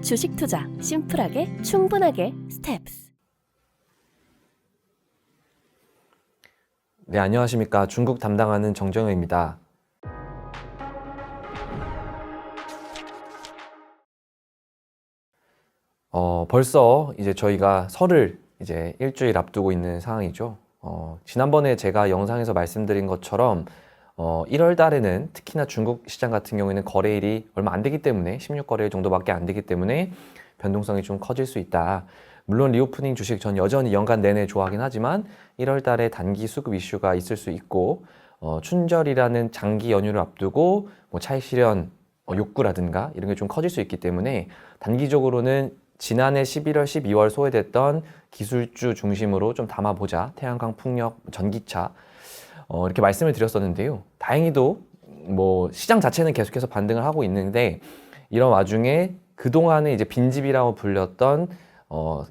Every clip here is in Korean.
주식 투자 심플하게 충분하게 스텝스. 네, 안녕하십니까. 중국 담당하는 정정현입니다. 벌써 이제 저희가 설을 이제 일주일 앞두고 있는 상황이죠. 지난번에 제가 영상에서 말씀드린 것처럼 1월 달에는 특히나 중국 시장 같은 경우에는 거래일이 얼마 안 되기 때문에 16거래일 정도밖에 안 되기 때문에 변동성이 좀 커질 수 있다. 물론 리오프닝 주식 전 여전히 연간 내내 좋아하긴 하지만 1월 달에 단기 수급 이슈가 있을 수 있고 춘절이라는 장기 연휴를 앞두고 뭐 차익 실현 욕구라든가 이런 게 좀 커질 수 있기 때문에 단기적으로는 지난해 11월, 12월 소외됐던 기술주 중심으로 좀 담아보자. 태양광, 풍력, 전기차 이렇게 말씀을 드렸었는데요. 다행히도 뭐 시장 자체는 계속해서 반등을 하고 있는데 이런 와중에 그동안에 이제 빈집이라고 불렸던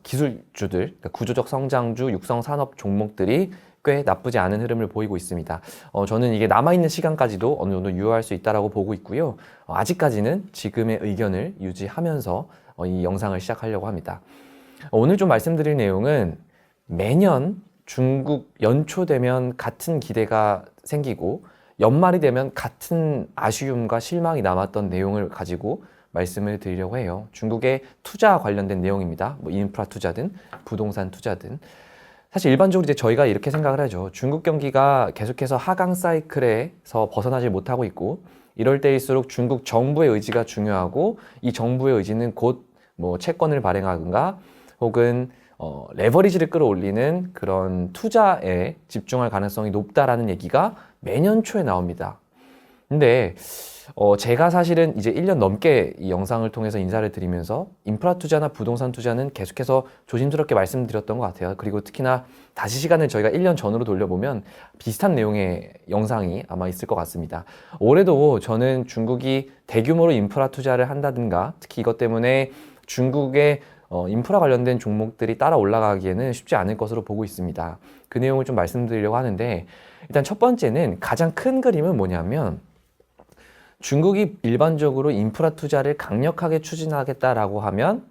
기술주들, 그러니까 구조적 성장주, 육성 산업 종목들이 꽤 나쁘지 않은 흐름을 보이고 있습니다. 저는 이게 남아있는 시간까지도 어느 정도 유효할 수 있다고 보고 있고요. 아직까지는 지금의 의견을 유지하면서 이 영상을 시작하려고 합니다. 오늘 좀 말씀드릴 내용은 매년 중국 연초 되면 같은 기대가 생기고 연말이 되면 같은 아쉬움과 실망이 남았던 내용을 가지고 말씀을 드리려고 해요. 중국의 투자 관련된 내용입니다. 뭐 인프라 투자든 부동산 투자든. 사실 일반적으로 이제 저희가 이렇게 생각을 하죠. 중국 경기가 계속해서 하강 사이클에서 벗어나지 못하고 있고 이럴 때일수록 중국 정부의 의지가 중요하고 이 정부의 의지는 곧 뭐 채권을 발행하든가 혹은 레버리지를 끌어올리는 그런 투자에 집중할 가능성이 높다라는 얘기가 매년 초에 나옵니다. 근데 제가 사실은 이제 1년 넘게 이 영상을 통해서 인사를 드리면서 인프라 투자나 부동산 투자는 계속해서 조심스럽게 말씀드렸던 것 같아요. 그리고 특히나 다시 시간을 저희가 1년 전으로 돌려보면 비슷한 내용의 영상이 아마 있을 것 같습니다. 올해도 저는 중국이 대규모로 인프라 투자를 한다든가 특히 이것 때문에 중국의 인프라 관련된 종목들이 따라 올라가기에는 쉽지 않을 것으로 보고 있습니다. 그 내용을 좀 말씀드리려고 하는데 일단 첫 번째는 가장 큰 그림은 뭐냐면 중국이 일반적으로 인프라 투자를 강력하게 추진하겠다라고 하면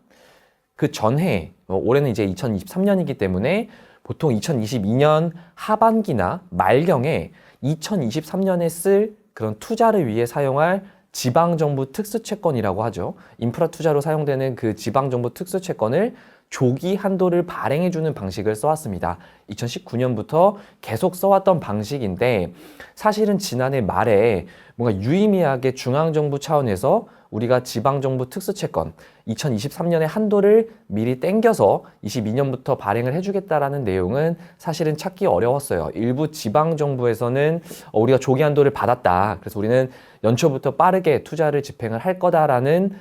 그 전해, 올해는 이제 2023년이기 때문에 보통 2022년 하반기나 말경에 2023년에 쓸 그런 투자를 위해 사용할 지방정부 특수채권이라고 하죠. 인프라 투자로 사용되는 그 지방정부 특수채권을 조기 한도를 발행해주는 방식을 써왔습니다. 2019년부터 계속 써왔던 방식인데 사실은 지난해 말에 뭔가 유의미하게 중앙정부 차원에서 우리가 지방정부 특수채권 2023년의 한도를 미리 땡겨서 22년부터 발행을 해주겠다라는 내용은 사실은 찾기 어려웠어요. 일부 지방정부에서는 우리가 조기 한도를 받았다. 그래서 우리는 연초부터 빠르게 투자를 집행을 할 거다라는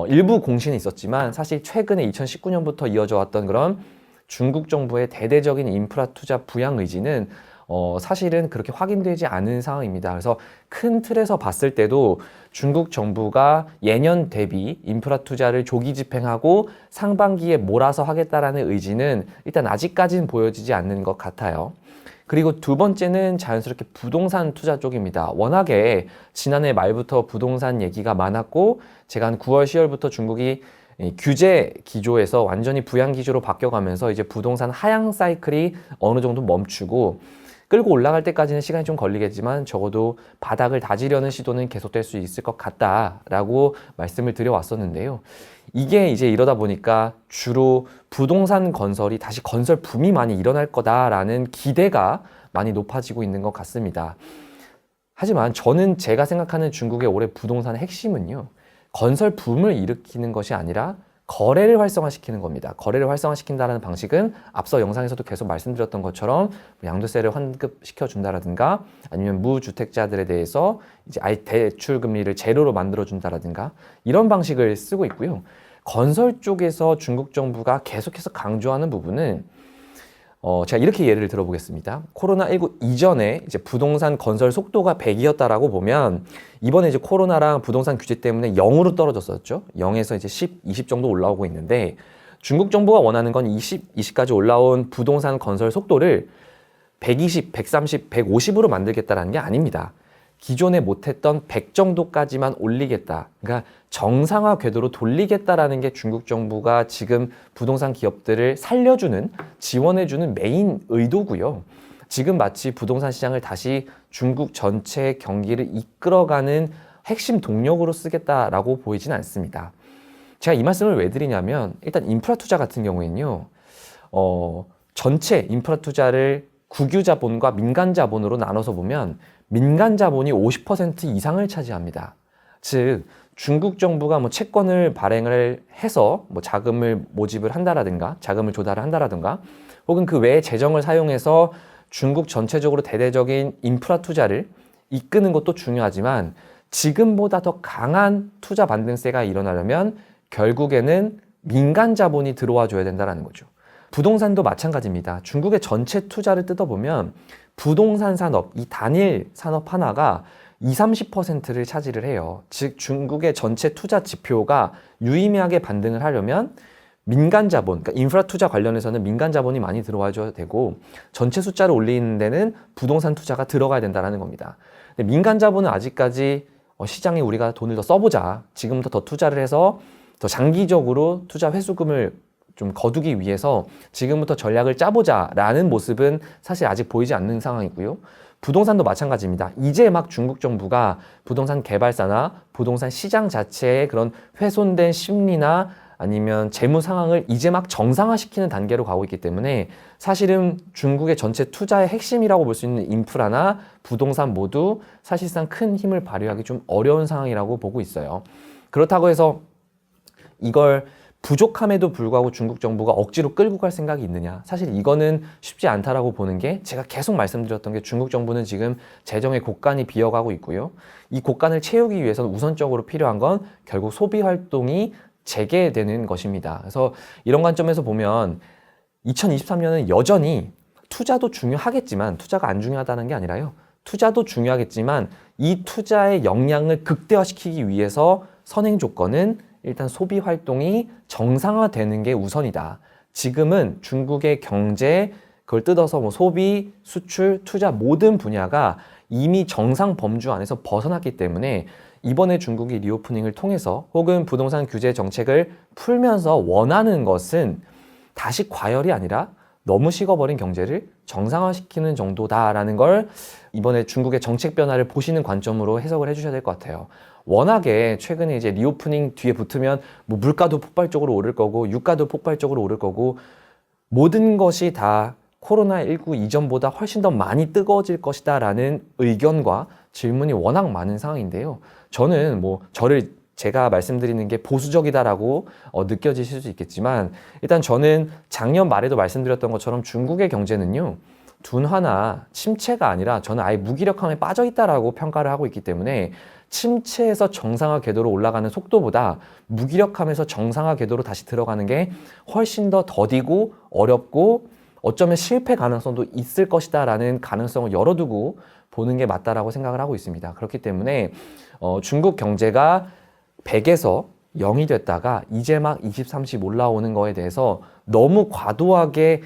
일부 공신이 있었지만 사실 최근에 2019년부터 이어져 왔던 그런 중국 정부의 대대적인 인프라 투자 부양 의지는 사실은 그렇게 확인되지 않은 상황입니다. 그래서 큰 틀에서 봤을 때도 중국 정부가 예년 대비 인프라 투자를 조기 집행하고 상반기에 몰아서 하겠다라는 의지는 일단 아직까지는 보여지지 않는 것 같아요. 그리고 두 번째는 자연스럽게 부동산 투자 쪽입니다. 워낙에 지난해 말부터 부동산 얘기가 많았고 제가 한 9월, 10월부터 중국이 규제 기조에서 완전히 부양 기조로 바뀌어가면서 이제 부동산 하향 사이클이 어느 정도 멈추고 끌고 올라갈 때까지는 시간이 좀 걸리겠지만 적어도 바닥을 다지려는 시도는 계속될 수 있을 것 같다라고 말씀을 드려왔었는데요. 이게 이제 이러다 보니까 주로 부동산 건설이 다시 건설 붐이 많이 일어날 거다라는 기대가 많이 높아지고 있는 것 같습니다. 하지만 저는 제가 생각하는 중국의 올해 부동산의 핵심은요. 건설 붐을 일으키는 것이 아니라 거래를 활성화시키는 겁니다. 거래를 활성화시킨다는 방식은 앞서 영상에서도 계속 말씀드렸던 것처럼 양도세를 환급시켜 준다라든가 아니면 무주택자들에 대해서 이제 아예 대출 금리를 제로로 만들어 준다라든가 이런 방식을 쓰고 있고요. 건설 쪽에서 중국 정부가 계속해서 강조하는 부분은 제가 이렇게 예를 들어보겠습니다. 코로나19 이전에 이제 부동산 건설 속도가 100이었다라고 보면 이번에 이제 코로나랑 부동산 규제 때문에 0으로 떨어졌었죠. 0에서 이제 10, 20 정도 올라오고 있는데 중국 정부가 원하는 건 20까지 올라온 부동산 건설 속도를 120, 130, 150으로 만들겠다라는 게 아닙니다. 기존에 못했던 100 정도까지만 올리겠다. 그러니까 정상화 궤도로 돌리겠다라는 게 중국 정부가 지금 부동산 기업들을 살려주는, 지원해주는 메인 의도고요. 지금 마치 부동산 시장을 다시 중국 전체의 경기를 이끌어가는 핵심 동력으로 쓰겠다라고 보이진 않습니다. 제가 이 말씀을 왜 드리냐면, 일단 인프라 투자 같은 경우에는요, 전체 인프라 투자를 국유 자본과 민간 자본으로 나눠서 보면 민간 자본이 50% 이상을 차지합니다. 즉, 중국 정부가 뭐 채권을 발행을 해서 뭐 자금을 모집을 한다라든가, 자금을 조달을 한다라든가, 혹은 그 외에 재정을 사용해서 중국 전체적으로 대대적인 인프라 투자를 이끄는 것도 중요하지만, 지금보다 더 강한 투자 반등세가 일어나려면 결국에는 민간 자본이 들어와 줘야 된다는 거죠. 부동산도 마찬가지입니다. 중국의 전체 투자를 뜯어보면 부동산 산업, 이 단일 산업 하나가 20-30%를 차지를 해요. 즉 중국의 전체 투자 지표가 유의미하게 반등을 하려면 민간 자본, 그러니까 인프라 투자 관련해서는 민간 자본이 많이 들어와 줘야 되고, 전체 숫자를 올리는 데는 부동산 투자가 들어가야 된다는 겁니다. 근데 민간 자본은 아직까지 시장에 우리가 돈을 더 써보자, 지금부터 더 투자를 해서 더 장기적으로 투자 회수금을 좀 거두기 위해서 지금부터 전략을 짜보자 라는 모습은 사실 아직 보이지 않는 상황이고요. 부동산도 마찬가지입니다. 이제 막 중국 정부가 부동산 개발사나 부동산 시장 자체의 그런 훼손된 심리나 아니면 재무 상황을 이제 막 정상화시키는 단계로 가고 있기 때문에, 사실은 중국의 전체 투자의 핵심이라고 볼 수 있는 인프라나 부동산 모두 사실상 큰 힘을 발휘하기 좀 어려운 상황이라고 보고 있어요. 그렇다고 해서 이걸 부족함에도 불구하고 중국 정부가 억지로 끌고 갈 생각이 있느냐? 사실 이거는 쉽지 않다라고 보는 게, 제가 계속 말씀드렸던 게, 중국 정부는 지금 재정의 곳간이 비어가고 있고요. 이 곳간을 채우기 위해서는 우선적으로 필요한 건 결국 소비 활동이 재개되는 것입니다. 그래서 이런 관점에서 보면 2023년은 여전히 투자도 중요하겠지만, 투자가 안 중요하다는 게 아니라요, 투자도 중요하겠지만 이 투자의 역량을 극대화시키기 위해서 선행 조건은 일단 소비 활동이 정상화되는 게 우선이다. 지금은 중국의 경제, 그걸 뜯어서 뭐 소비, 수출, 투자 모든 분야가 이미 정상 범주 안에서 벗어났기 때문에 이번에 중국이 리오프닝을 통해서 혹은 부동산 규제 정책을 풀면서 원하는 것은 다시 과열이 아니라 너무 식어버린 경제를 정상화시키는 정도다라는 걸 이번에 중국의 정책 변화를 보시는 관점으로 해석을 해주셔야 될 것 같아요. 워낙에 최근에 이제 리오프닝 뒤에 붙으면 뭐 물가도 폭발적으로 오를 거고 유가도 폭발적으로 오를 거고 모든 것이 다 코로나19 이전보다 훨씬 더 많이 뜨거워질 것이다 라는 의견과 질문이 워낙 많은 상황인데요. 저는 뭐 제가 말씀드리는 게 보수적이다라고 느껴지실 수 있겠지만, 일단 저는 작년 말에도 말씀드렸던 것처럼 중국의 경제는요, 둔화나 침체가 아니라 저는 아예 무기력함에 빠져 있다라고 평가를 하고 있기 때문에, 침체에서 정상화 궤도로 올라가는 속도보다 무기력함에서 정상화 궤도로 다시 들어가는 게 훨씬 더 더디고 어렵고 어쩌면 실패 가능성도 있을 것이다 라는 가능성을 열어두고 보는 게 맞다라고 생각을 하고 있습니다. 그렇기 때문에 중국 경제가 100에서 0이 됐다가 이제 막 20, 30 올라오는 거에 대해서 너무 과도하게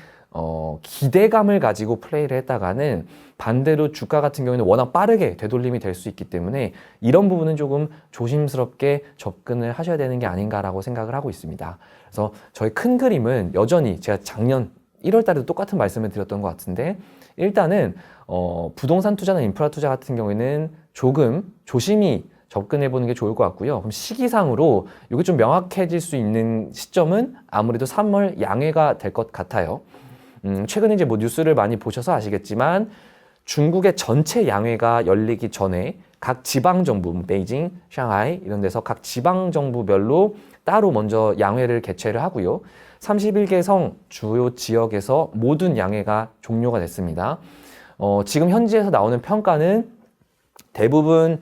기대감을 가지고 플레이를 했다가는 반대로 주가 같은 경우에는 워낙 빠르게 되돌림이 될 수 있기 때문에 이런 부분은 조금 조심스럽게 접근을 하셔야 되는 게 아닌가라고 생각을 하고 있습니다. 그래서 저희 큰 그림은 여전히 제가 작년 1월 달에도 똑같은 말씀을 드렸던 것 같은데, 일단은 부동산 투자나 인프라 투자 같은 경우에는 조금 조심히 접근해 보는 게 좋을 것 같고요. 그럼 시기상으로 이게 좀 명확해질 수 있는 시점은 아무래도 3월 양회가 될 것 같아요. 최근에 이제 뭐 뉴스를 많이 보셔서 아시겠지만 중국의 전체 양회가 열리기 전에 각 지방정부, 베이징, 상하이 이런 데서 각 지방정부별로 따로 먼저 양회를 개최를 하고요. 31개 성 주요 지역에서 모든 양회가 종료가 됐습니다. 지금 현지에서 나오는 평가는 대부분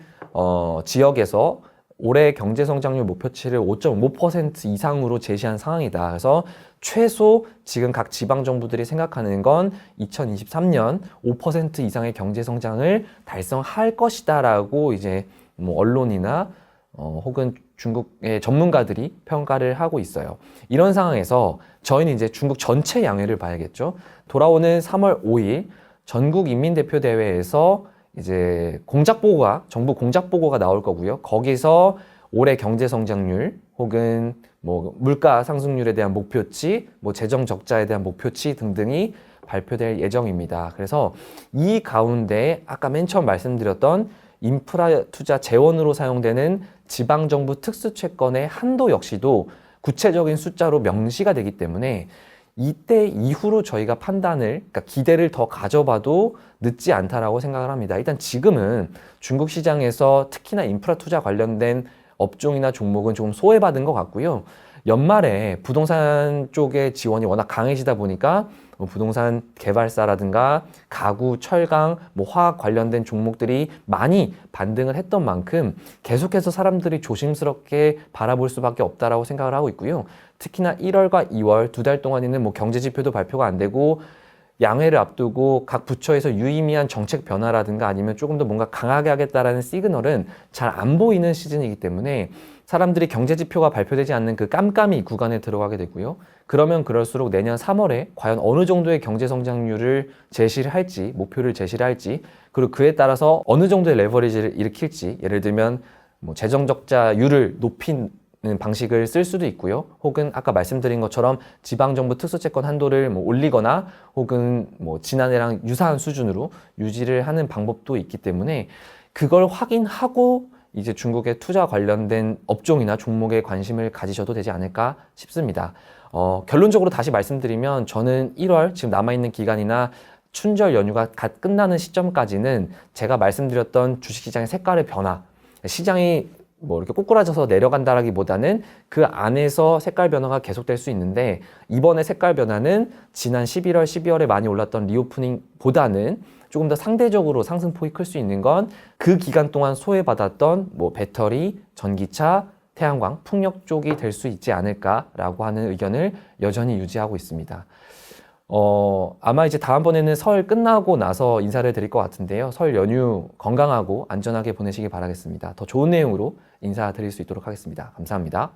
지역에서 올해 경제성장률 목표치를 5.5% 이상으로 제시한 상황이다. 그래서 최소 지금 각 지방정부들이 생각하는 건 2023년 5% 이상의 경제성장을 달성할 것이다라고 이제 뭐 언론이나 혹은 중국의 전문가들이 평가를 하고 있어요. 이런 상황에서 저희는 이제 중국 전체 양회를 봐야겠죠. 돌아오는 3월 5일 전국인민대표대회에서 이제 정부 공작 보고가 나올 거고요. 거기서 올해 경제 성장률 혹은 뭐 물가 상승률에 대한 목표치, 뭐 재정 적자에 대한 목표치 등등이 발표될 예정입니다. 그래서 이 가운데 아까 맨 처음 말씀드렸던 인프라 투자 재원으로 사용되는 지방정부 특수채권의 한도 역시도 구체적인 숫자로 명시가 되기 때문에 이때 이후로 저희가 그러니까 기대를 더 가져봐도 늦지 않다라고 생각을 합니다. 일단 지금은 중국 시장에서 특히나 인프라 투자 관련된 업종이나 종목은 조금 소외받은 것 같고요. 연말에 부동산 쪽의 지원이 워낙 강해지다 보니까 부동산 개발사라든가 가구, 철강, 뭐 화학 관련된 종목들이 많이 반등을 했던 만큼 계속해서 사람들이 조심스럽게 바라볼 수밖에 없다라고 생각을 하고 있고요. 특히나 1월과 2월 두 달 동안에는 뭐 경제 지표도 발표가 안 되고 양회를 앞두고 각 부처에서 유의미한 정책 변화라든가 아니면 조금 더 뭔가 강하게 하겠다라는 시그널은 잘 안 보이는 시즌이기 때문에 사람들이 경제 지표가 발표되지 않는 그 깜깜이 구간에 들어가게 되고요. 그러면 그럴수록 내년 3월에 과연 어느 정도의 경제 성장률을 제시를 할지, 목표를 제시를 할지, 그리고 그에 따라서 어느 정도의 레버리지를 일으킬지, 예를 들면 뭐 재정 적자율을 높이는 방식을 쓸 수도 있고요. 혹은 아까 말씀드린 것처럼 지방정부 특수채권 한도를 뭐 올리거나 혹은 뭐 지난해랑 유사한 수준으로 유지를 하는 방법도 있기 때문에 그걸 확인하고 이제 중국의 투자 관련된 업종이나 종목에 관심을 가지셔도 되지 않을까 싶습니다. 결론적으로 다시 말씀드리면 저는 1월 지금 남아있는 기간이나 춘절 연휴가 갓 끝나는 시점까지는 제가 말씀드렸던 주식시장의 색깔의 변화, 시장이 뭐 이렇게 꼬꾸라져서 내려간다라기보다는 그 안에서 색깔 변화가 계속될 수 있는데 이번에 색깔 변화는 지난 11월, 12월에 많이 올랐던 리오프닝보다는 조금 더 상대적으로 상승폭이 클 수 있는 건 그 기간 동안 소외받았던 뭐 배터리, 전기차, 태양광, 풍력 쪽이 될 수 있지 않을까라고 하는 의견을 여전히 유지하고 있습니다. 아마 이제 다음번에는 설 끝나고 나서 인사를 드릴 것 같은데요. 설 연휴 건강하고 안전하게 보내시기 바라겠습니다. 더 좋은 내용으로 인사드릴 수 있도록 하겠습니다. 감사합니다.